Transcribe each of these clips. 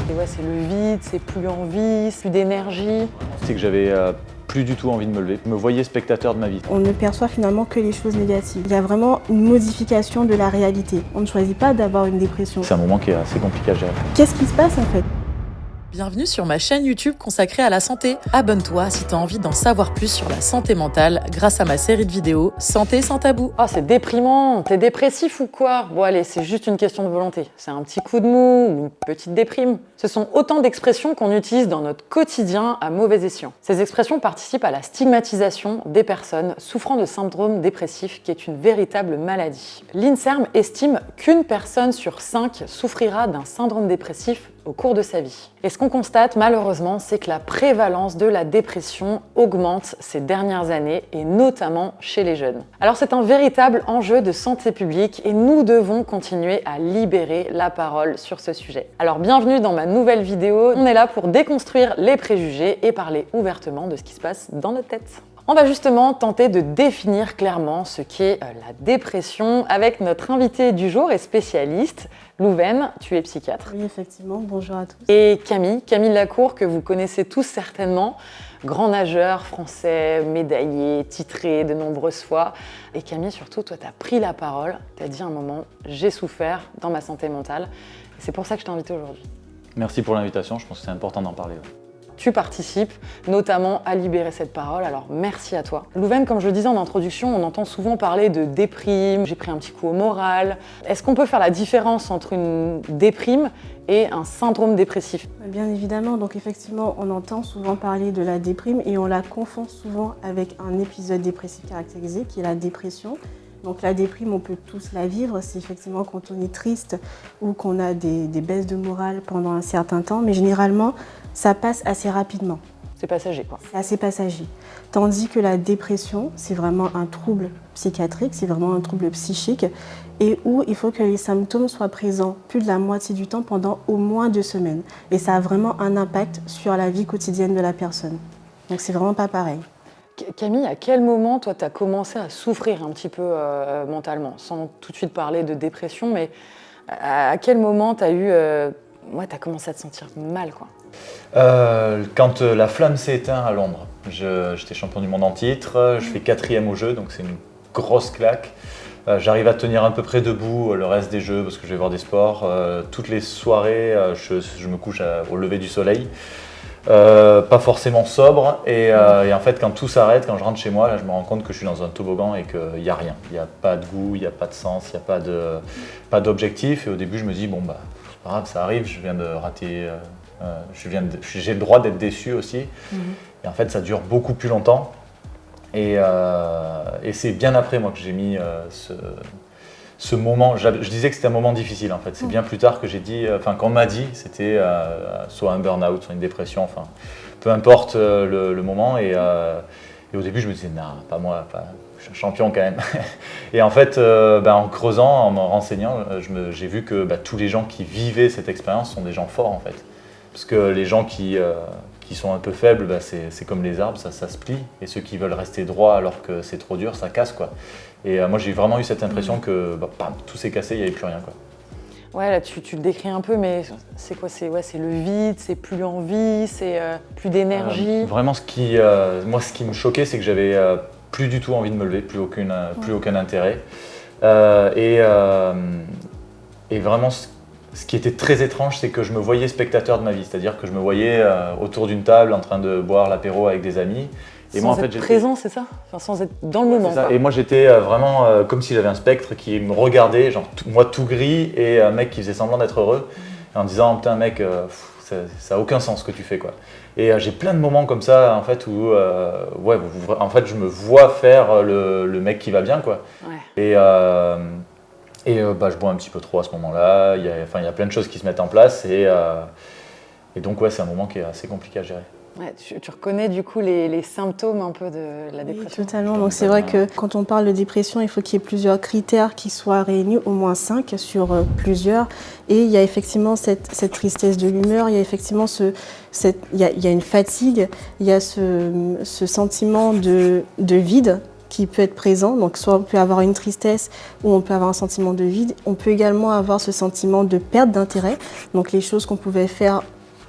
Et ouais, c'est le vide, c'est plus envie, c'est plus d'énergie. C'est que j'avais plus du tout envie de me lever. Je me voyais spectateur de ma vie. On ne perçoit finalement que les choses négatives. Il y a vraiment une modification de la réalité. On ne choisit pas d'avoir une dépression. C'est un moment qui est assez compliqué à gérer. Qu'est-ce qui se passe en fait ? Bienvenue sur ma chaîne YouTube consacrée à la santé. Abonne-toi si tu as envie d'en savoir plus sur la santé mentale grâce à ma série de vidéos Santé sans tabou. Oh, c'est déprimant, t'es dépressif ou quoi? Bon allez, c'est juste une question de volonté. C'est un petit coup de mou ou une petite déprime. Ce sont autant d'expressions qu'on utilise dans notre quotidien à mauvais escient. Ces expressions participent à la stigmatisation des personnes souffrant de syndrome dépressif qui est une véritable maladie. L'INSERM estime qu'une personne sur 5 souffrira d'un syndrome dépressif au cours de sa vie. Et ce qu'on constate malheureusement, c'est que la prévalence de la dépression augmente ces dernières années et notamment chez les jeunes. Alors c'est un véritable enjeu de santé publique et nous devons continuer à libérer la parole sur ce sujet. Alors bienvenue dans ma nouvelle vidéo, on est là pour déconstruire les préjugés et parler ouvertement de ce qui se passe dans notre tête. On va justement tenter de définir clairement ce qu'est la dépression avec notre invité du jour et spécialiste, Louvaine, tu es psychiatre. Oui, effectivement, bonjour à tous. Et Camille Lacour, que vous connaissez tous certainement, grand nageur français, médaillé, titré de nombreuses fois. Et Camille, surtout, toi, tu as pris la parole, tu as dit un moment, j'ai souffert dans ma santé mentale. Et c'est pour ça que je t'ai invité aujourd'hui. Merci pour l'invitation, je pense que c'est important d'en parler. Tu participes notamment à libérer cette parole, alors merci à toi. Louvaine, comme je le disais en introduction, on entend souvent parler de déprime, j'ai pris un petit coup au moral. Est-ce qu'on peut faire la différence entre une déprime et un syndrome dépressif? Bien évidemment, donc effectivement, on entend souvent parler de la déprime et on la confond souvent avec un épisode dépressif caractérisé qui est la dépression. Donc la déprime, on peut tous la vivre, c'est effectivement quand on est triste ou qu'on a des baisses de morale pendant un certain temps, mais généralement, ça passe assez rapidement. C'est passager, quoi. C'est assez passager. Tandis que la dépression, c'est vraiment un trouble psychiatrique, c'est vraiment un trouble psychique, et où il faut que les symptômes soient présents plus de la moitié du temps pendant au moins 2 semaines. Et ça a vraiment un impact sur la vie quotidienne de la personne. Donc c'est vraiment pas pareil. Camille, à quel moment, toi, tu as commencé à souffrir un petit peu mentalement, sans tout de suite parler de dépression, mais à quel moment tu as t'as commencé à te sentir mal, quoi? Quand la flamme s'est éteinte à Londres, j'étais champion du monde en titre, je fais 4e au jeu, donc c'est une grosse claque. J'arrive à tenir à peu près debout le reste des jeux parce que je vais voir des sports. Toutes les soirées, je me couche au lever du soleil. Pas forcément sobre et en fait quand tout s'arrête, quand je rentre chez moi, là, je me rends compte que je suis dans un toboggan et qu'il n'y a rien, il n'y a pas de goût, il n'y a pas de sens, il n'y a pas d'objectif et au début je me dis bon bah c'est pas grave, ça arrive, je viens de rater, j'ai le droit d'être déçu aussi et en fait ça dure beaucoup plus longtemps et c'est bien après moi que j'ai mis ce moment, je disais que c'était un moment difficile en fait, c'est bien plus tard que j'ai dit, quand on m'a dit, c'était soit un burn-out, soit une dépression, enfin peu importe le moment et au début je me disais non, pas moi, je suis un champion quand même. Et en fait, en creusant, en me renseignant, j'ai vu que tous les gens qui vivaient cette expérience sont des gens forts en fait. Parce que les gens qui sont un peu faibles, c'est comme les arbres, ça se plie. Et ceux qui veulent rester droits alors que c'est trop dur, ça casse quoi. Et moi j'ai vraiment eu cette impression que tout s'est cassé, il n'y avait plus rien quoi. Ouais, là tu le décris un peu, mais c'est quoi? C'est le vide, c'est plus envie, c'est plus d'énergie. Vraiment, ce qui me choquait, c'est que j'avais plus du tout envie de me lever, plus aucun intérêt. Et vraiment, ce qui était très étrange, c'est que je me voyais spectateur de ma vie, c'est-à-dire que je me voyais autour d'une table en train de boire l'apéro avec des amis. Et sans être présent, c'est ça? Sans être dans le moment. Et moi j'étais vraiment comme si j'avais un spectre qui me regardait, genre moi tout gris et un mec qui faisait semblant d'être heureux, en disant putain mec, ça n'a aucun sens ce que tu fais quoi. Et j'ai plein de moments comme ça en fait où en fait je me vois faire le mec qui va bien quoi. Ouais. Et je bois un petit peu trop à ce moment-là, il y a plein de choses qui se mettent en place et donc ouais c'est un moment qui est assez compliqué à gérer. Ouais, tu reconnais du coup les symptômes un peu de la dépression? Oui, totalement. Donc c'est vrai que quand on parle de dépression, il faut qu'il y ait plusieurs critères qui soient réunis, au moins 5 sur plusieurs. Et il y a effectivement cette tristesse de l'humeur, il y a effectivement il y a une fatigue, il y a ce sentiment de vide qui peut être présent. Donc soit on peut avoir une tristesse ou on peut avoir un sentiment de vide. On peut également avoir ce sentiment de perte d'intérêt. Donc les choses qu'on pouvait faire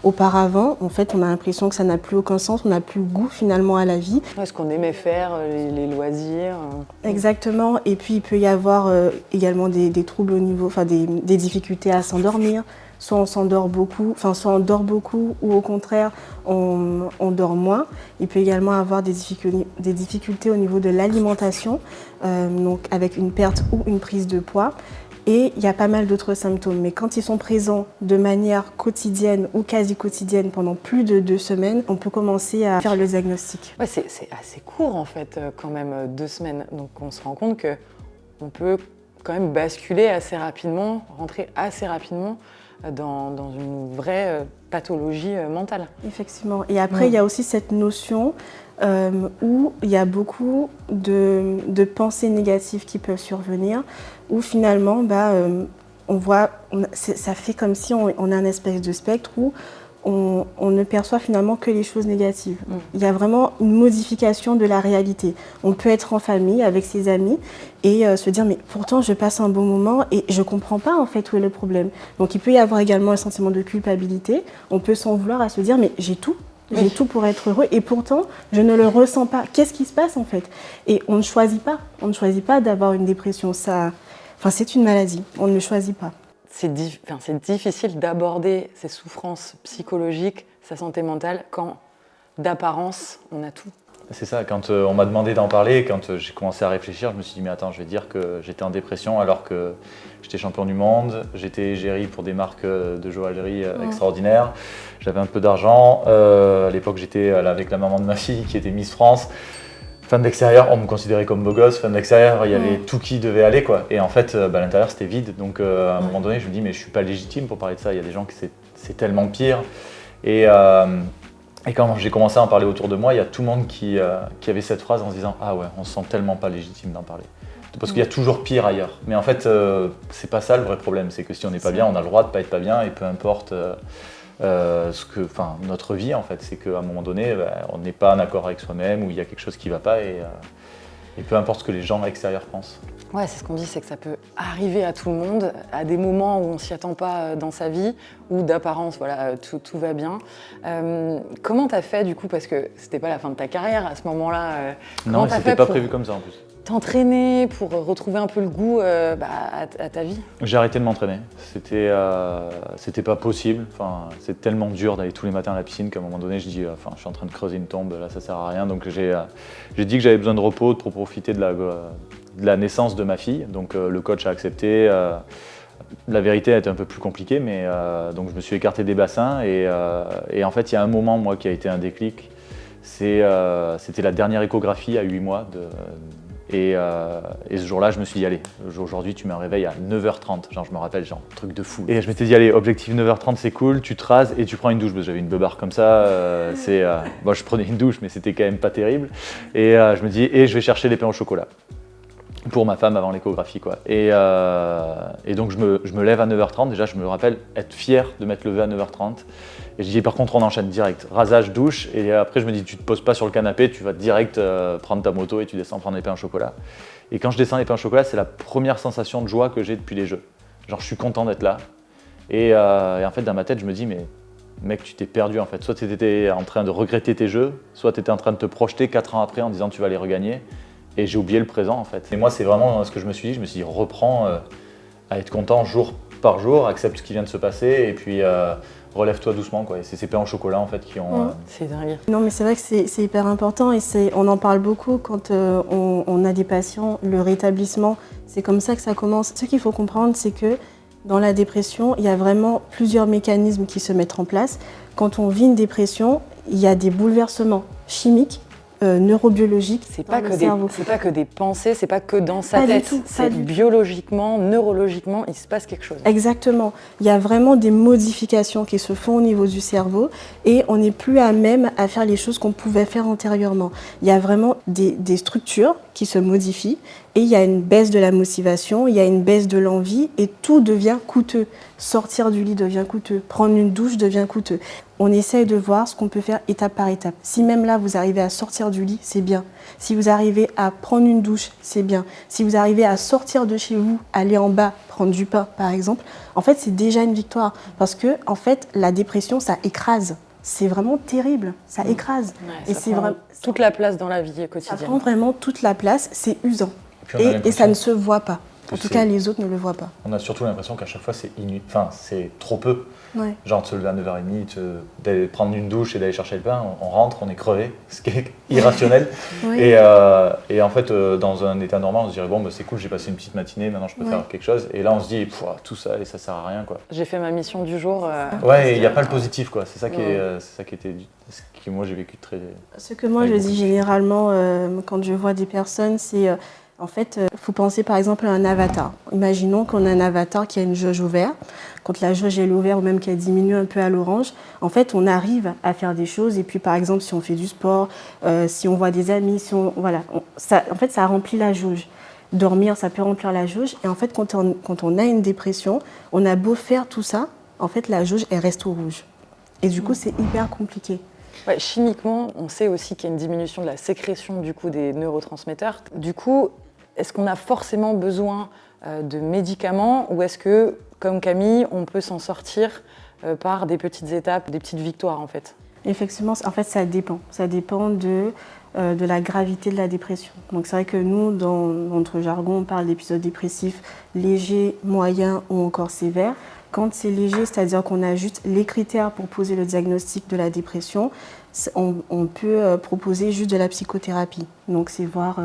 Auparavant, en fait, on a l'impression que ça n'a plus aucun sens, on n'a plus goût finalement à la vie. Ce qu'on aimait faire, les loisirs. Exactement. Et puis il peut y avoir également des troubles au niveau, enfin des difficultés à s'endormir. Soit on s'endort beaucoup, soit on dort beaucoup, ou au contraire, on dort moins. Il peut également avoir des difficultés au niveau de l'alimentation, donc avec une perte ou une prise de poids. Et il y a pas mal d'autres symptômes. Mais quand ils sont présents de manière quotidienne ou quasi quotidienne pendant plus de 2 semaines, on peut commencer à faire le diagnostic. Ouais, c'est assez court en fait, quand même, 2 semaines. Donc on se rend compte qu'on peut quand même basculer assez rapidement, rentrer assez rapidement dans une vraie pathologie mentale. Effectivement. Et après, il y a aussi cette notion où il y a beaucoup de pensées négatives qui peuvent survenir, où finalement, on voit, ça fait comme si on a un espèce de spectre où on ne perçoit finalement que les choses négatives. Il y a vraiment une modification de la réalité. On peut être en famille avec ses amis et se dire mais pourtant je passe un bon moment et je comprends pas en fait où est le problème. Donc il peut y avoir également un sentiment de culpabilité. On peut s'en vouloir à se dire mais j'ai tout pour être heureux et pourtant je ne le ressens pas. Qu'est-ce qui se passe en fait? Et on ne choisit pas d'avoir une dépression. C'est une maladie. On ne le choisit pas. C'est difficile d'aborder ces souffrances psychologiques, sa santé mentale, quand d'apparence, on a tout. C'est ça, quand on m'a demandé d'en parler, quand j'ai commencé à réfléchir, je me suis dit mais attends, je vais dire que j'étais en dépression alors que j'étais champion du monde, j'étais égérie pour des marques de joaillerie extraordinaires, j'avais un peu d'argent, à l'époque j'étais avec la maman de ma fille qui était Miss France. Fin de l'extérieur, on me considérait comme beau gosse. Fin de l'extérieur, il y avait tout qui devait aller, quoi. Et en fait, à l'intérieur, c'était vide. Donc, à un moment donné, je me dis, mais je suis pas légitime pour parler de ça. Il y a des gens qui c'est tellement pire. Et quand j'ai commencé à en parler autour de moi, il y a tout le monde qui avait cette phrase en se disant, ah ouais, on se sent tellement pas légitime d'en parler. Parce qu'il y a toujours pire ailleurs. Mais en fait, c'est pas ça le vrai problème. C'est que si on n'est pas bien, on a le droit de pas être pas bien, et peu importe. Notre vie en fait, c'est qu'à un moment donné, on n'est pas en accord avec soi-même ou il y a quelque chose qui ne va pas et peu importe ce que les gens extérieurs pensent. Ouais, c'est ce qu'on dit, c'est que ça peut arriver à tout le monde, à des moments où on ne s'y attend pas dans sa vie, ou d'apparence, voilà, tout va bien. Comment t'as fait du coup, parce que c'était pas la fin de ta carrière à ce moment-là. Non, c'était pas prévu comme ça en plus. T'entraîner pour retrouver un peu le goût à ta vie? J'ai arrêté de m'entraîner. C'était pas possible. Enfin, c'est tellement dur d'aller tous les matins à la piscine qu'à un moment donné, je dis, je suis en train de creuser une tombe, là ça sert à rien. Donc j'ai dit que j'avais besoin de repos pour profiter de la naissance de ma fille. Donc le coach a accepté. La vérité a été un peu plus compliquée, mais donc je me suis écarté des bassins et en fait il y a un moment moi qui a été un déclic. C'était la dernière échographie à 8 mois. Et ce jour-là, je me suis dit, allez, aujourd'hui tu mets un réveil à 9h30, genre je me rappelle, genre truc de fou. Et je m'étais dit, allez, objectif 9h30, c'est cool, tu te rases et tu prends une douche, parce que j'avais une beubare comme ça, bon, je prenais une douche, mais c'était quand même pas terrible. Et je me dis, et je vais chercher des pains au chocolat. Pour ma femme avant l'échographie, quoi. Et donc je me lève à 9h30, déjà je me rappelle être fier de m'être levé à 9h30. Et je dis par contre on enchaîne direct, rasage, douche, et après je me dis tu te poses pas sur le canapé, tu vas direct prendre ta moto et tu descends prendre des pains au chocolat. Et quand je descends les pains au chocolat, c'est la première sensation de joie que j'ai depuis les Jeux. Genre je suis content d'être là. Et en fait dans ma tête je me dis mais mec tu t'es perdu en fait, soit tu étais en train de regretter tes Jeux, soit tu étais en train de te projeter 4 ans après en disant tu vas les regagner. Et j'ai oublié le présent en fait. Et moi c'est vraiment ce que je me suis dit, reprends à être content jour par jour, accepte ce qui vient de se passer et puis relève-toi doucement quoi. Et c'est ces pains au chocolat en fait qui ont... C'est dingue. Non mais c'est vrai que c'est hyper important et on en parle beaucoup quand on a des patients, le rétablissement, c'est comme ça que ça commence. Ce qu'il faut comprendre c'est que dans la dépression, il y a vraiment plusieurs mécanismes qui se mettent en place. Quand on vit une dépression, il y a des bouleversements chimiques, neurobiologiques. C'est pas que des pensées, c'est pas que dans sa tête. C'est biologiquement, neurologiquement, il se passe quelque chose. Exactement. Il y a vraiment des modifications qui se font au niveau du cerveau et on n'est plus à même à faire les choses qu'on pouvait faire antérieurement. Il y a vraiment des structures qui se modifient Et il y a une baisse de la motivation, il y a une baisse de l'envie et tout devient coûteux. Sortir du lit devient coûteux, prendre une douche devient coûteux. On essaye de voir ce qu'on peut faire étape par étape. Si même là, vous arrivez à sortir du lit, c'est bien. Si vous arrivez à prendre une douche, c'est bien. Si vous arrivez à sortir de chez vous, aller en bas, prendre du pain, par exemple, en fait, c'est déjà une victoire. Parce que, en fait, la dépression, ça écrase. C'est vraiment terrible, ça écrase. Ouais, ça prend toute la place dans la vie quotidienne. Ça prend vraiment toute la place, c'est usant. Et ça ne se voit pas. En tout cas, les autres ne le voient pas. On a surtout l'impression qu'à chaque fois, c'est trop peu. Ouais. Genre, de se lever à 9h30, d'aller prendre une douche et d'aller chercher le pain, on rentre, on est crevé, ce qui est irrationnel. Oui. Et en fait, dans un état normal, on se dirait, bon, bah, c'est cool, j'ai passé une petite matinée, maintenant je peux faire quelque chose. Et là, on se dit, tout ça, et ça sert à rien, quoi. J'ai fait ma mission du jour. Ouais, il n'y a pas le positif, quoi. C'est ça qui moi, j'ai vécu très... Ce que moi, je dis généralement quand je vois des personnes, c'est... En fait, il faut penser par exemple à un avatar. Imaginons qu'on a un avatar qui a une jauge ouverte. Quand la jauge est ouverte ou même qu'elle diminue un peu à l'orange, en fait, on arrive à faire des choses. Et puis, par exemple, si on fait du sport, si on voit des amis, en fait, ça remplit la jauge. Dormir, ça peut remplir la jauge. Et en fait, quand on a une dépression, on a beau faire tout ça, en fait, la jauge, elle reste au rouge. Et du coup, c'est hyper compliqué. Ouais, chimiquement, on sait aussi qu'il y a une diminution de la sécrétion du coup, des neurotransmetteurs. Du coup, est-ce qu'on a forcément besoin de médicaments ou est-ce que, comme Camille, on peut s'en sortir par des petites étapes, des petites victoires en fait? Effectivement, en fait, ça dépend. Ça dépend de la gravité de la dépression. Donc c'est vrai que nous, dans notre jargon, on parle d'épisodes dépressifs légers, moyens ou encore sévères. Quand c'est léger, c'est-à-dire qu'on a juste les critères pour poser le diagnostic de la dépression, on peut proposer juste de la psychothérapie. Donc c'est voir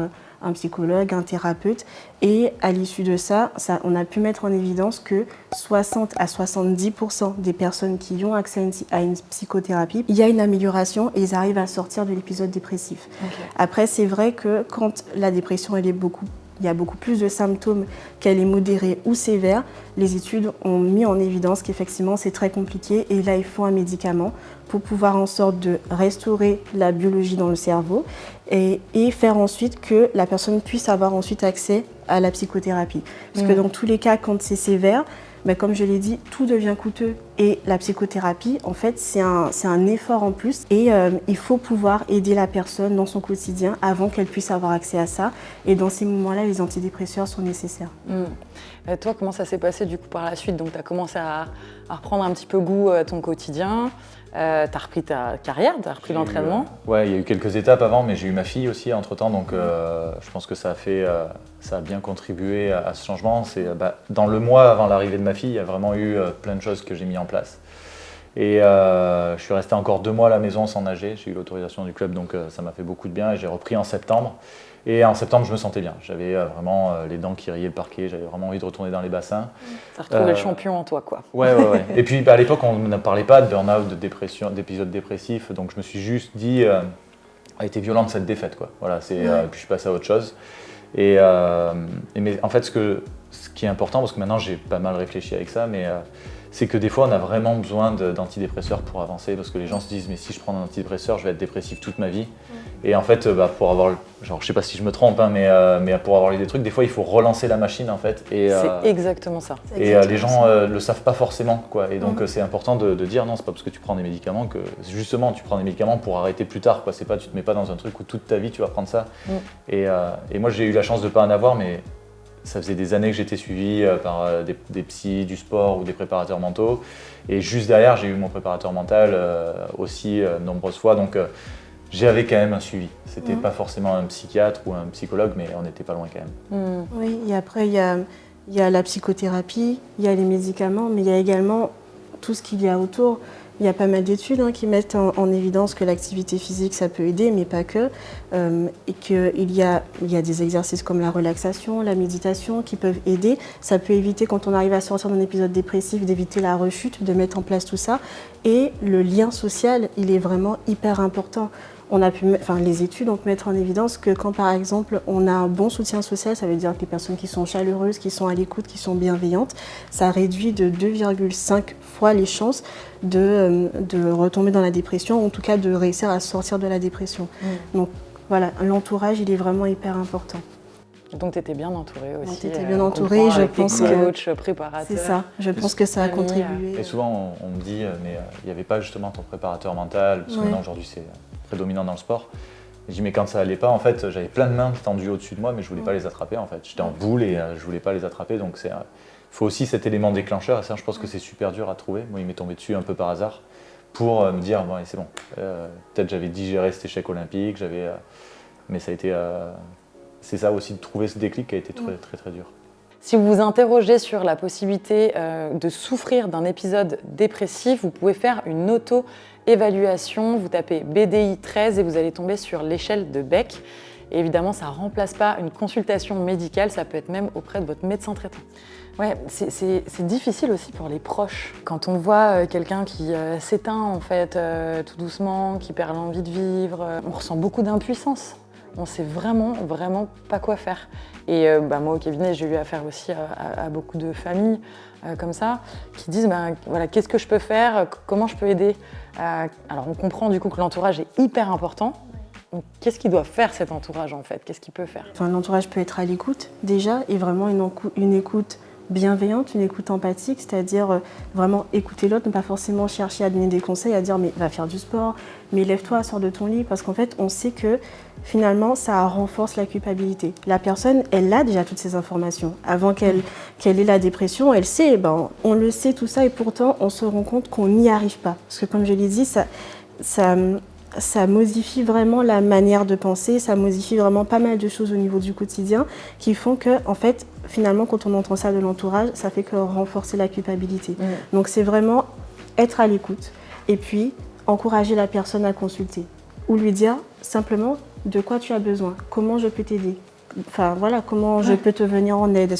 un psychologue, un thérapeute. Et à l'issue de ça, on a pu mettre en évidence que 60 à 70% des personnes qui ont accès à une psychothérapie, il y a une amélioration et ils arrivent à sortir de l'épisode dépressif. Okay. Après, c'est vrai que quand la dépression, il y a beaucoup plus de symptômes, qu'elle est modérée ou sévère, les études ont mis en évidence qu'effectivement c'est très compliqué et là il faut un médicament pour pouvoir en sorte de restaurer la biologie dans le cerveau et faire ensuite que la personne puisse avoir ensuite accès à la psychothérapie. Parce que dans tous les cas, quand c'est sévère, mais comme je l'ai dit, tout devient coûteux. Et la psychothérapie, en fait, c'est un effort en plus. Et il faut pouvoir aider la personne dans son quotidien avant qu'elle puisse avoir accès à ça. Et dans ces moments-là, les antidépresseurs sont nécessaires. Toi, comment ça s'est passé du coup par la suite? Donc, tu as commencé à reprendre un petit peu goût à ton quotidien. Tu as repris ta carrière, tu as repris l'entraînement. Ouais, il y a eu quelques étapes avant, mais j'ai eu ma fille aussi entre-temps. Donc, je pense que ça a bien contribué à ce changement. Dans le mois avant l'arrivée de ma fille, il y a vraiment eu plein de choses que j'ai mis en place. Et je suis resté encore 2 mois à la maison sans nager. J'ai eu l'autorisation du club, donc ça m'a fait beaucoup de bien. Et j'ai repris en septembre. Et en septembre, je me sentais bien. J'avais vraiment les dents qui riaient le parquet. J'avais vraiment envie de retourner dans les bassins. T'as retrouvé le champion en toi, quoi. Ouais. Et puis, à l'époque, on ne parlait pas de burn-out, de dépression, d'épisodes dépressifs. Donc, je me suis juste dit, a été violente cette défaite, quoi. Voilà, puis je suis passé à autre chose. Mais en fait, ce qui est important, parce que maintenant, j'ai pas mal réfléchi avec ça, mais c'est que des fois, on a vraiment besoin d'antidépresseurs pour avancer, parce que les gens se disent, mais si je prends un antidépresseur, je vais être dépressif toute ma vie. Et en fait, pour avoir, je sais pas si je me trompe, hein, mais pour avoir des trucs, des fois, il faut relancer la machine, en fait. C'est exactement ça. Et les gens le savent pas forcément, quoi. Et donc, c'est important de dire, non, c'est pas parce que tu prends des médicaments que, justement, tu prends des médicaments pour arrêter plus tard, quoi. C'est pas, tu te mets pas dans un truc où toute ta vie, tu vas prendre ça. Et moi, j'ai eu la chance de pas en avoir, mais ça faisait des années que j'étais suivi par des psys, du sport ou des préparateurs mentaux. Et juste derrière, j'ai eu mon préparateur mental aussi nombreuses fois. Donc, j'avais quand même un suivi. C'était pas forcément un psychiatre ou un psychologue, mais on n'était pas loin quand même. Oui, et après, il y a la psychothérapie, il y a les médicaments, mais il y a également tout ce qu'il y a autour. Il y a pas mal d'études qui mettent en évidence que l'activité physique, ça peut aider, mais pas que. Et qu'il y a des exercices comme la relaxation, la méditation qui peuvent aider. Ça peut éviter, quand on arrive à sortir d'un épisode dépressif, d'éviter la rechute, de mettre en place tout ça. Et le lien social, il est vraiment hyper important. Les études ont pu mettre en évidence que quand, par exemple, on a un bon soutien social, ça veut dire que les personnes qui sont chaleureuses, qui sont à l'écoute, qui sont bienveillantes, ça réduit de 2,5 fois les chances de retomber dans la dépression, ou en tout cas de réussir à sortir de la dépression. Donc voilà, l'entourage, il est vraiment hyper important. Donc tu étais bien entourée aussi. Tu étais bien entourée, je pense que... Coach, préparateur. C'est ça, je pense que ça a contribué. Et souvent on me dit, mais il n'y avait pas justement ton préparateur mental, parce que maintenant aujourd'hui c'est prédominant dans le sport. Et je dis mais quand ça allait pas, en fait, j'avais plein de mains tendues au-dessus de moi, mais je voulais pas les attraper en fait. J'étais en boule et je voulais pas les attraper, donc il faut aussi cet élément déclencheur, et ça je pense que c'est super dur à trouver. Moi il m'est tombé dessus un peu par hasard, pour me dire bon c'est bon, peut-être j'avais digéré cet échec olympique, mais ça a été, c'est ça aussi de trouver ce déclic qui a été très très très dur. Si vous vous interrogez sur la possibilité de souffrir d'un épisode dépressif, vous pouvez faire une auto-évaluation. Vous tapez BDI 13 et vous allez tomber sur l'échelle de Beck. Et évidemment, ça ne remplace pas une consultation médicale, ça peut être même auprès de votre médecin traitant. Ouais, c'est difficile aussi pour les proches. Quand on voit quelqu'un qui s'éteint en fait tout doucement, qui perd l'envie de vivre, on ressent beaucoup d'impuissance. On ne sait vraiment pas quoi faire. Et moi au cabinet, j'ai eu affaire aussi à beaucoup de familles comme ça, qui disent voilà, qu'est-ce que je peux faire, comment je peux aider. Alors on comprend du coup que l'entourage est hyper important. Donc, qu'est-ce qu'il doit faire cet entourage en fait? Qu'est-ce qu'il peut faire? L'entourage peut être à l'écoute déjà, et vraiment une écoute bienveillante, une écoute empathique, c'est-à-dire vraiment écouter l'autre, ne pas forcément chercher à donner des conseils, à dire mais va faire du sport, mais lève-toi, sors de ton lit, parce qu'en fait on sait que finalement ça renforce la culpabilité. La personne, elle a déjà toutes ces informations. Avant qu'elle ait la dépression, elle sait, on le sait tout ça, et pourtant on se rend compte qu'on n'y arrive pas. Parce que comme je l'ai dit, ça modifie vraiment la manière de penser, ça modifie vraiment pas mal de choses au niveau du quotidien qui font que, en fait, finalement, quand on entend ça de l'entourage, ça fait que renforcer la culpabilité. Donc c'est vraiment être à l'écoute et puis encourager la personne à consulter ou lui dire simplement de quoi tu as besoin, comment je peux t'aider, comment je peux te venir en aide,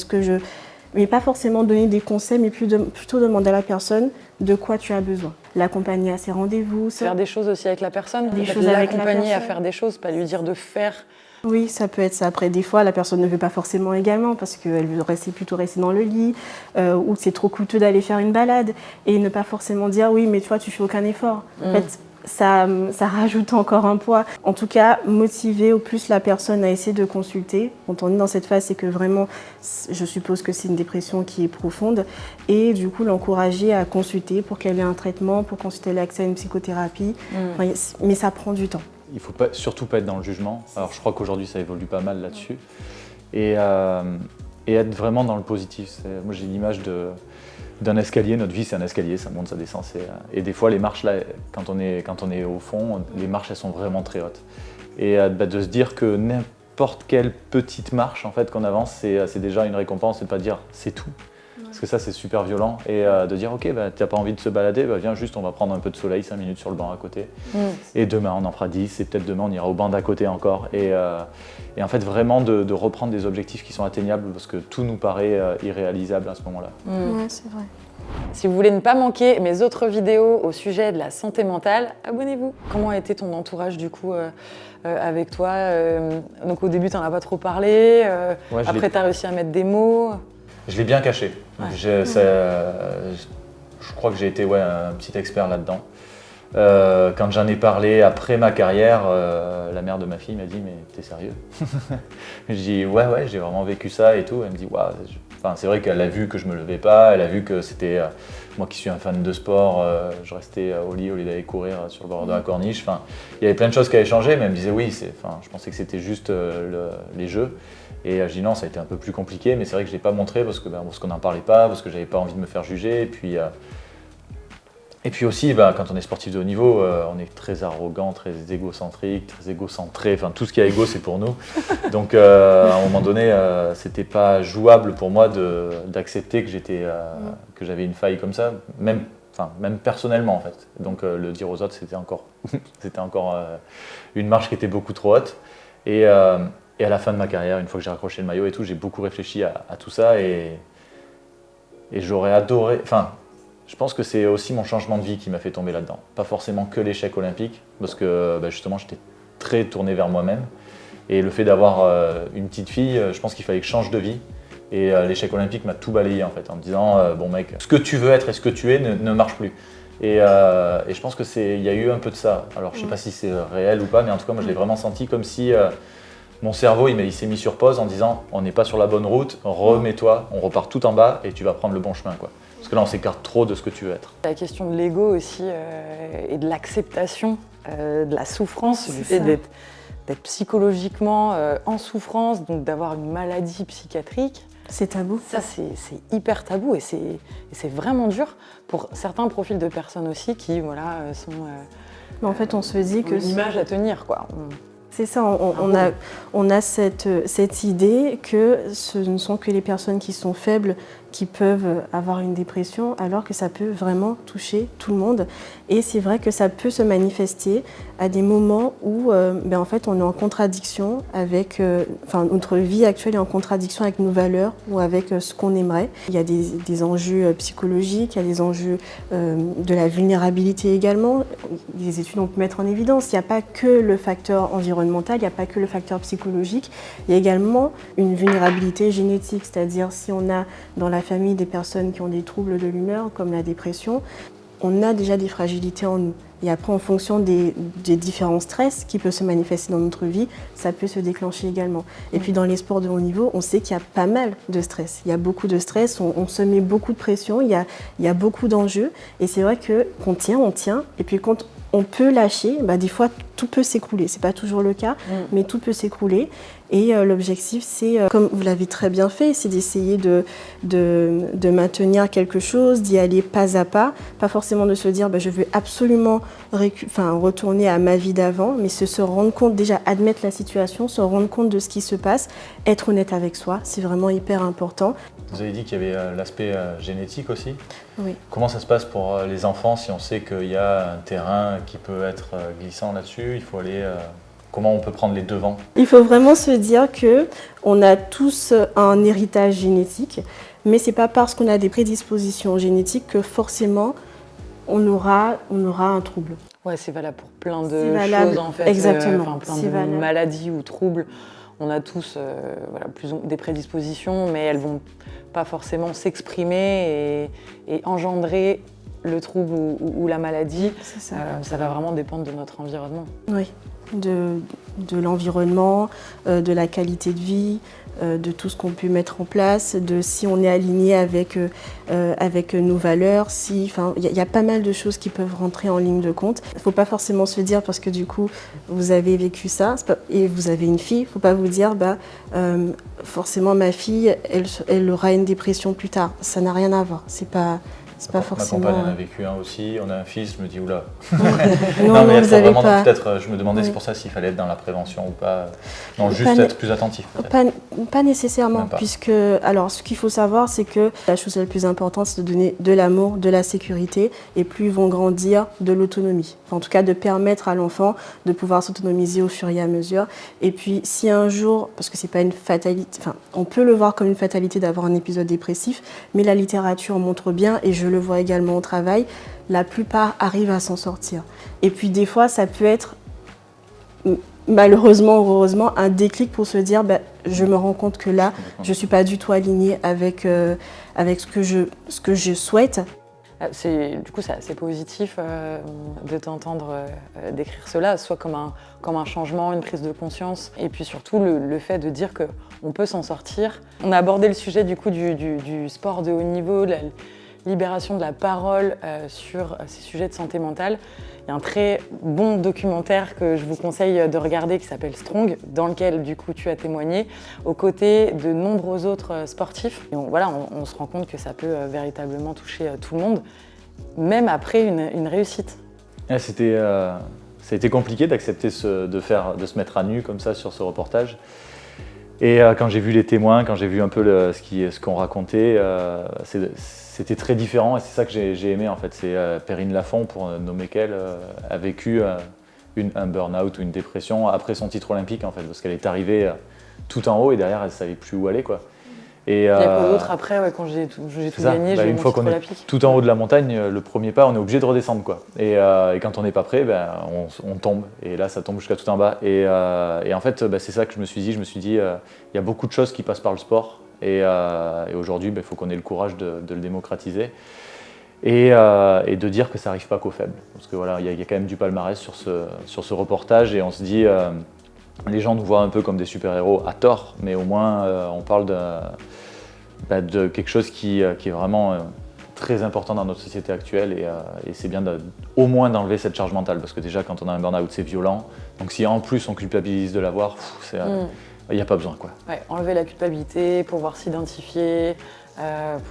mais pas forcément donner des conseils, mais plutôt demander à la personne de quoi tu as besoin. L'accompagner à ses rendez-vous. Faire des choses aussi avec la personne. L'accompagner à faire des choses, pas lui dire de faire. Oui, ça peut être ça. Après, des fois, la personne ne veut pas forcément également parce qu'elle veut plutôt rester dans le lit ou c'est trop coûteux d'aller faire une balade et ne pas forcément dire oui, mais toi, tu fais aucun effort. En fait, ça rajoute encore un poids. En tout cas, motiver au plus la personne à essayer de consulter. Quand on est dans cette phase, c'est que vraiment, je suppose que c'est une dépression qui est profonde. Et du coup, l'encourager à consulter pour qu'elle ait un traitement, pour qu'ensuite elle ait accès à une psychothérapie. Mais ça prend du temps. Il ne faut surtout pas être dans le jugement. Alors je crois qu'aujourd'hui ça évolue pas mal là-dessus. Et être vraiment dans le positif. Moi j'ai l'image d'un escalier, notre vie c'est un escalier, ça monte, ça descend. Et des fois les marches là, quand on est au fond, les marches elles sont vraiment très hautes. Et de se dire que n'importe quelle petite marche en fait qu'on avance, c'est déjà une récompense, et de pas dire c'est tout. Parce que ça c'est super violent. Et de dire ok, t'as pas envie de se balader, viens juste on va prendre un peu de soleil, 5 minutes sur le banc à côté. Et demain on en fera 10, et peut-être demain on ira au banc d'à côté encore. Et en fait vraiment de reprendre des objectifs qui sont atteignables, parce que tout nous paraît irréalisable à ce moment-là. Ouais, c'est vrai. Si vous voulez ne pas manquer mes autres vidéos au sujet de la santé mentale, abonnez-vous. Comment a été ton entourage du coup avec toi? Donc au début tu n'en as pas trop parlé, après tu as réussi à mettre des mots. Je l'ai bien caché. Ouais. Je crois que j'ai été un petit expert là-dedans. Quand j'en ai parlé après ma carrière, la mère de ma fille m'a dit « mais t'es sérieux ?» Je dis « ouais, j'ai vraiment vécu ça et tout ». Elle me dit « waouh ». C'est vrai qu'elle a vu que je me levais pas, elle a vu que c'était… moi qui suis un fan de sport, je restais au lit au lieu d'aller courir sur le bord de la corniche. Il y avait plein de choses qui avaient changé, mais elle me disait « oui, je pensais que c'était juste les jeux ». Et je dis non, ça a été un peu plus compliqué, mais c'est vrai que je ne l'ai pas montré parce qu'on n'en parlait pas, parce que je n'avais pas envie de me faire juger. Et puis aussi, quand on est sportif de haut niveau, on est très arrogant, très égocentrique, très égocentré, tout ce qui est égo, c'est pour nous. Donc à un moment donné, c'était pas jouable pour moi d'accepter que j'avais une faille comme ça, même personnellement en fait. Donc le dire aux autres, c'était encore une marche qui était beaucoup trop haute. Et à la fin de ma carrière, une fois que j'ai raccroché le maillot et tout, j'ai beaucoup réfléchi à tout ça et j'aurais adoré… je pense que c'est aussi mon changement de vie qui m'a fait tomber là-dedans. Pas forcément que l'échec olympique, parce que justement j'étais très tourné vers moi-même. Et le fait d'avoir une petite fille, je pense qu'il fallait que je change de vie. Et l'échec olympique m'a tout balayé en fait, en me disant bon mec, ce que tu veux être et ce que tu es ne marche plus. Et je pense que il y a eu un peu de ça. Alors je sais pas si c'est réel ou pas, mais en tout cas moi je l'ai vraiment senti comme si… mon cerveau, il s'est mis sur pause en disant on n'est pas sur la bonne route, remets-toi, on repart tout en bas et tu vas prendre le bon chemin, quoi. Parce que là, on s'écarte trop de ce que tu veux être. La question de l'ego aussi et de l'acceptation de la souffrance, du fait d'être psychologiquement en souffrance, donc d'avoir une maladie psychiatrique. C'est tabou. Ça, c'est hyper tabou et c'est vraiment dur pour certains profils de personnes aussi qui voilà, sont... Mais en fait, on se dit que... Une image à tenir, quoi. C'est ça, on a cette idée que ce ne sont que les personnes qui sont faibles qui peuvent avoir une dépression, alors que ça peut vraiment toucher tout le monde. Et c'est vrai que ça peut se manifester à des moments où en fait, on est en contradiction avec... notre vie actuelle est en contradiction avec nos valeurs ou avec ce qu'on aimerait. Il y a des enjeux psychologiques, il y a des enjeux de la vulnérabilité également. Les études ont pu mettre en évidence, il n'y a pas que le facteur environnemental, il n'y a pas que le facteur psychologique, il y a également une vulnérabilité génétique, c'est-à-dire si on a dans la famille des personnes qui ont des troubles de l'humeur, comme la dépression, on a déjà des fragilités en nous. Et après, en fonction des différents stress qui peuvent se manifester dans notre vie, ça peut se déclencher également. Et puis dans les sports de haut niveau, on sait qu'il y a pas mal de stress. Il y a beaucoup de stress, on se met beaucoup de pression, il y a beaucoup d'enjeux. Et c'est vrai qu'on tient, et puis quand on peut lâcher, des fois tout peut s'écrouler. C'est pas toujours le cas, mais tout peut s'écrouler. Et l'objectif, c'est, comme vous l'avez très bien fait, c'est d'essayer de maintenir quelque chose, d'y aller pas à pas forcément de se dire je veux absolument retourner à ma vie d'avant, mais se rendre compte, déjà admettre la situation, se rendre compte de ce qui se passe, être honnête avec soi, c'est vraiment hyper important. Vous avez dit qu'il y avait l'aspect génétique aussi. Oui. Comment ça se passe pour les enfants si on sait qu'il y a un terrain qui peut être glissant là-dessus? Il faut aller... Comment on peut prendre les devants? Il faut vraiment se dire qu'on a tous un héritage génétique, mais ce n'est pas parce qu'on a des prédispositions génétiques que forcément on aura un trouble. Ouais, c'est valable pour plein de choses en fait. Exactement. Plein de maladies ou troubles. On a tous des prédispositions, mais elles ne vont pas forcément s'exprimer et engendrer le trouble ou la maladie. C'est ça. Ça va vraiment dépendre de notre environnement. Oui, de l'environnement, de la qualité de vie, de tout ce qu'on peut mettre en place, de si on est aligné avec nos valeurs. Il y a pas mal de choses qui peuvent rentrer en ligne de compte. Il ne faut pas forcément se dire, parce que du coup, vous avez vécu ça et vous avez une fille, il ne faut pas vous dire, forcément ma fille, elle aura une dépression plus tard. Ça n'a rien à voir. C'est pas forcément... Ma compagne en a vécu un aussi, on a un fils, je me dis oula. non, mais vous avez pas... Peut-être, je me demandais c'est pour ça s'il fallait être dans la prévention ou pas. Non, juste être plus attentif. Pas nécessairement, puisque alors ce qu'il faut savoir, c'est que la chose la plus importante, c'est de donner de l'amour, de la sécurité, et plus ils vont grandir, de l'autonomie. En tout cas, de permettre à l'enfant de pouvoir s'autonomiser au fur et à mesure. Et puis, si un jour, parce que c'est pas une fatalité, on peut le voir comme une fatalité d'avoir un épisode dépressif, mais la littérature montre bien, et je le vois également au travail, la plupart arrivent à s'en sortir. Et puis des fois, ça peut être, malheureusement ou heureusement, un déclic pour se dire je me rends compte que là, je ne suis pas du tout alignée avec ce que je souhaite. Du coup, c'est assez positif de t'entendre décrire cela, soit comme un changement, une prise de conscience, et puis surtout le fait de dire qu'on peut s'en sortir. On a abordé le sujet du coup du sport de haut niveau, de la libération de la parole sur ces sujets de santé mentale. Il y a un très bon documentaire que je vous conseille de regarder qui s'appelle Strong, dans lequel du coup tu as témoigné, aux côtés de nombreux autres sportifs. Et on se rend compte que ça peut véritablement toucher tout le monde, même après une réussite. Ça a été compliqué d'accepter de se mettre à nu comme ça sur ce reportage. Et quand j'ai vu les témoins, quand j'ai vu un peu ce qu'on racontait, c'était très différent et c'est ça que j'ai aimé en fait. C'est Perrine Lafont, pour nommer qu'elle, a vécu un burn-out ou une dépression après son titre olympique en fait, parce qu'elle est arrivée tout en haut et derrière elle ne savait plus où aller, quoi. Et il y a quoi d'autre après, quand j'ai tout gagné, j'ai eu mon titre olympique. Une fois qu'on est tout en haut de la montagne, le premier pas, on est obligé de redescendre, quoi. Et quand on n'est pas prêt, on tombe. Et là, ça tombe jusqu'à tout en bas. Et en fait, c'est ça que je me suis dit. Il y a beaucoup de choses qui passent par le sport. Et aujourd'hui, il faut qu'on ait le courage de le démocratiser. Et de dire que ça n'arrive pas qu'aux faibles. Parce que voilà, il y a quand même du palmarès sur ce reportage. Et on se dit... les gens nous voient un peu comme des super-héros à tort, mais au moins on parle de quelque chose qui est vraiment très important dans notre société actuelle et c'est bien au moins d'enlever cette charge mentale parce que déjà quand on a un burn-out c'est violent, donc si en plus on culpabilise de l'avoir, il n'y a pas besoin quoi. Ouais, enlever la culpabilité, pouvoir s'identifier,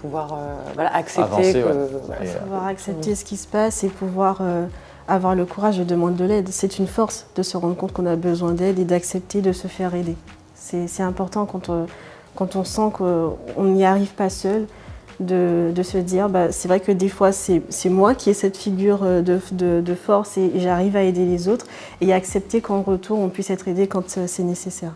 pouvoir accepter avancer, pouvoir accepter ce qui se passe et pouvoir avoir le courage de demander de l'aide. C'est une force de se rendre compte qu'on a besoin d'aide et d'accepter de se faire aider. C'est important quand on sent qu'on n'y arrive pas seul, de se dire c'est vrai que des fois c'est moi qui ai cette figure de force et j'arrive à aider les autres et accepter qu'en retour on puisse être aidé quand c'est nécessaire.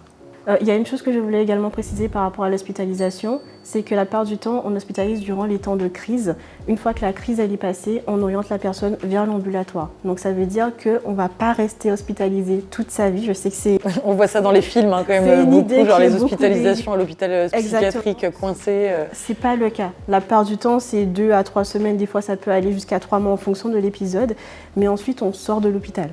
Il y a une chose que je voulais également préciser par rapport à l'hospitalisation, c'est que la plupart du temps, on hospitalise durant les temps de crise. Une fois que la crise elle est passée, on oriente la personne vers l'ambulatoire. Donc ça veut dire qu'on ne va pas rester hospitalisé toute sa vie. Je sais que c'est... On voit ça dans les films quand même, beaucoup, genre les hospitalisations à l'hôpital psychiatrique coincé. C'est pas le cas. La plupart du temps, c'est 2 à 3 semaines, des fois ça peut aller jusqu'à 3 mois en fonction de l'épisode. Mais ensuite, on sort de l'hôpital.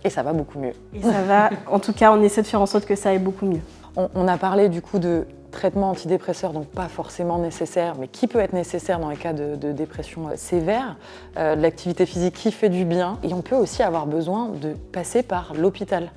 Et ça va beaucoup mieux. Et ça va, en tout cas, on essaie de faire en sorte que ça aille beaucoup mieux. On a parlé du coup de traitement antidépresseur, donc pas forcément nécessaire, mais qui peut être nécessaire dans les cas de dépression sévère, de l'activité physique qui fait du bien. Et on peut aussi avoir besoin de passer par l'hôpital.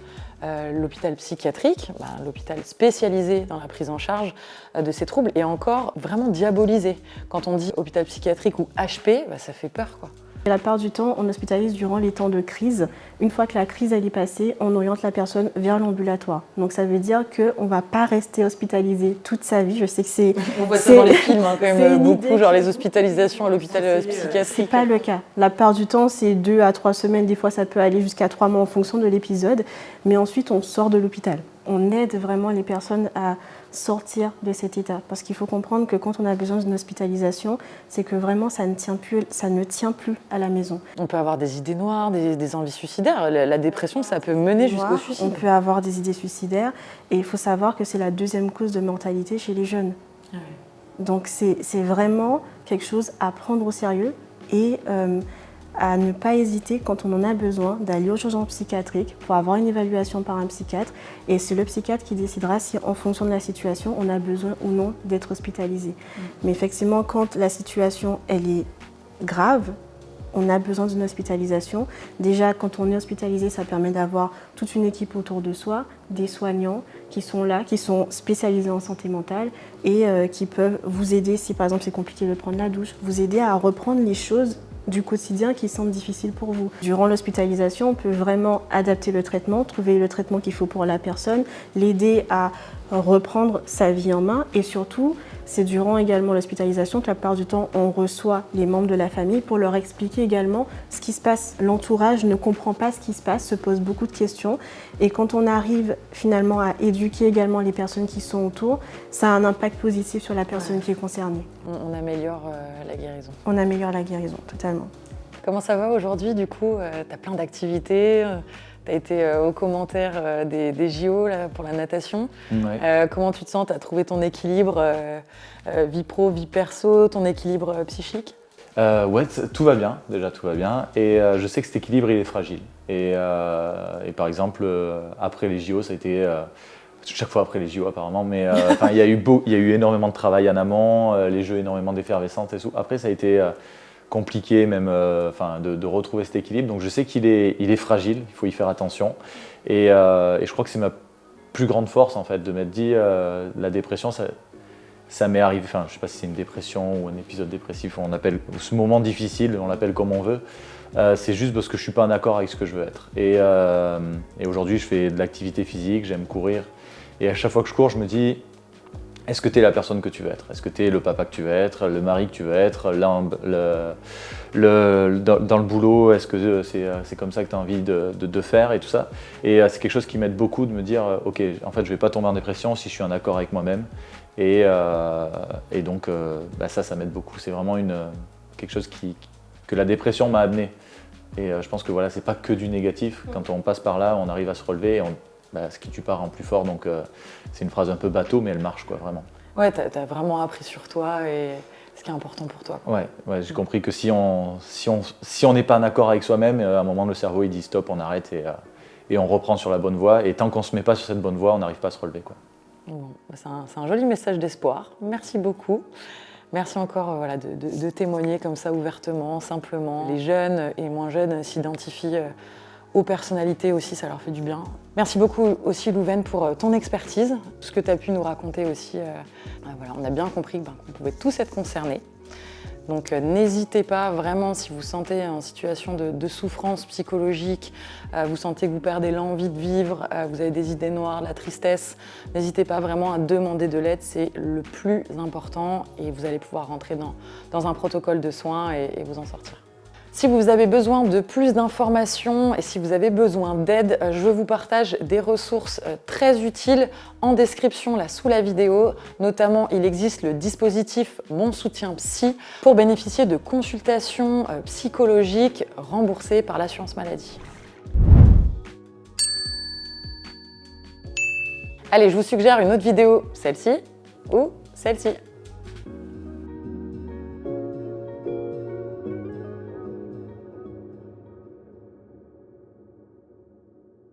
L'hôpital psychiatrique, l'hôpital spécialisé dans la prise en charge de ces troubles, est encore vraiment diabolisé. Quand on dit hôpital psychiatrique ou HP, ça fait peur quoi. La plupart du temps, on hospitalise durant les temps de crise. Une fois que la crise elle est passée, on oriente la personne vers l'ambulatoire. Donc ça veut dire qu'on ne va pas rester hospitalisé toute sa vie. Je sais que c'est... On voit ça dans les films quand même, beaucoup, genre les hospitalisations à l'hôpital psychiatrique. C'est pas le cas. La plupart du temps, c'est 2 à 3 semaines. Des fois, ça peut aller jusqu'à 3 mois en fonction de l'épisode. Mais ensuite, on sort de l'hôpital. On aide vraiment les personnes à sortir de cet état. Parce qu'il faut comprendre que quand on a besoin d'une hospitalisation, c'est que vraiment ça ne tient plus à la maison. On peut avoir des idées noires, des envies suicidaires. La dépression, ça peut mener jusqu'au suicide. On peut avoir des idées suicidaires. Et il faut savoir que c'est la 2e cause de mortalité chez les jeunes. Ah oui. Donc c'est vraiment quelque chose à prendre au sérieux et à ne pas hésiter quand on en a besoin d'aller aux urgences psychiatriques pour avoir une évaluation par un psychiatre et c'est le psychiatre qui décidera si en fonction de la situation on a besoin ou non d'être hospitalisé. Mais effectivement quand la situation elle est grave, on a besoin d'une hospitalisation. Déjà quand on est hospitalisé ça permet d'avoir toute une équipe autour de soi, des soignants qui sont là, qui sont spécialisés en santé mentale et qui peuvent vous aider si par exemple c'est compliqué de prendre la douche, vous aider à reprendre les choses du quotidien qui semble difficile pour vous. Durant l'hospitalisation, on peut vraiment adapter le traitement, trouver le traitement qu'il faut pour la personne, l'aider à reprendre sa vie en main et surtout, c'est durant également l'hospitalisation que la plupart du temps, on reçoit les membres de la famille pour leur expliquer également ce qui se passe. L'entourage ne comprend pas ce qui se passe, se pose beaucoup de questions et quand on arrive finalement à éduquer également les personnes qui sont autour, ça a un impact positif sur la personne qui est concernée. On améliore la guérison. On améliore la guérison, totalement. Comment ça va aujourd'hui du coup? Tu as plein d'activités, tu as été aux commentaires des JO là, pour la natation. Ouais. Comment tu te sens? Tu as trouvé ton équilibre vie pro, vie perso, ton équilibre psychique? Ouais, tout va bien, déjà tout va bien. Et je sais que cet équilibre il est fragile. Et par exemple, après les JO, ça a été... chaque fois après les JO apparemment, mais il y a eu énormément de travail en amont, les jeux énormément d'effervescence et tout. Après ça a été compliqué même de retrouver cet équilibre, donc je sais qu'il est fragile, il faut y faire attention. Et je crois que c'est ma plus grande force en fait, de m'être dit la dépression, ça m'est arrivé, je ne sais pas si c'est une dépression ou un épisode dépressif, on appelle ce moment difficile, on l'appelle comme on veut. C'est juste parce que je ne suis pas en accord avec ce que je veux être. Et aujourd'hui je fais de l'activité physique, j'aime courir. Et à chaque fois que je cours, je me dis, est-ce que tu es la personne que tu veux être? Est-ce que tu es le papa que tu veux être, le mari que tu veux être, dans le boulot, est-ce que c'est comme ça que tu as envie de faire et tout ça? Et c'est quelque chose qui m'aide beaucoup de me dire, ok, en fait, je ne vais pas tomber en dépression si je suis en accord avec moi-même. Et donc, ça m'aide beaucoup. C'est vraiment quelque chose que la dépression m'a amené. Et je pense que voilà, c'est pas que du négatif. Quand on passe par là, on arrive à se relever. Et ce qui tue pas rend plus fort, donc c'est une phrase un peu bateau, mais elle marche quoi, vraiment. Ouais, t'as vraiment appris sur toi et ce qui est important pour toi. Ouais, j'ai compris que si on n'est pas en accord avec soi-même, à un moment le cerveau il dit stop, on arrête et on reprend sur la bonne voie. Et tant qu'on ne se met pas sur cette bonne voie, on n'arrive pas à se relever, quoi. Bon, c'est un joli message d'espoir. Merci beaucoup. Merci encore voilà, de témoigner comme ça ouvertement, simplement. Les jeunes et moins jeunes s'identifient aux personnalités aussi, ça leur fait du bien. Merci beaucoup aussi Louvaine pour ton expertise, tout ce que tu as pu nous raconter aussi. Voilà, on a bien compris qu'on pouvait tous être concernés. Donc n'hésitez pas vraiment, si vous sentez en situation de souffrance psychologique, vous sentez que vous perdez l'envie de vivre, vous avez des idées noires, de la tristesse, n'hésitez pas vraiment à demander de l'aide, c'est le plus important et vous allez pouvoir rentrer dans un protocole de soins et vous en sortir. Si vous avez besoin de plus d'informations et si vous avez besoin d'aide, je vous partage des ressources très utiles en description là sous la vidéo. Notamment, il existe le dispositif Mon Soutien Psy pour bénéficier de consultations psychologiques remboursées par l'assurance maladie. Allez, je vous suggère une autre vidéo, celle-ci ou celle-ci.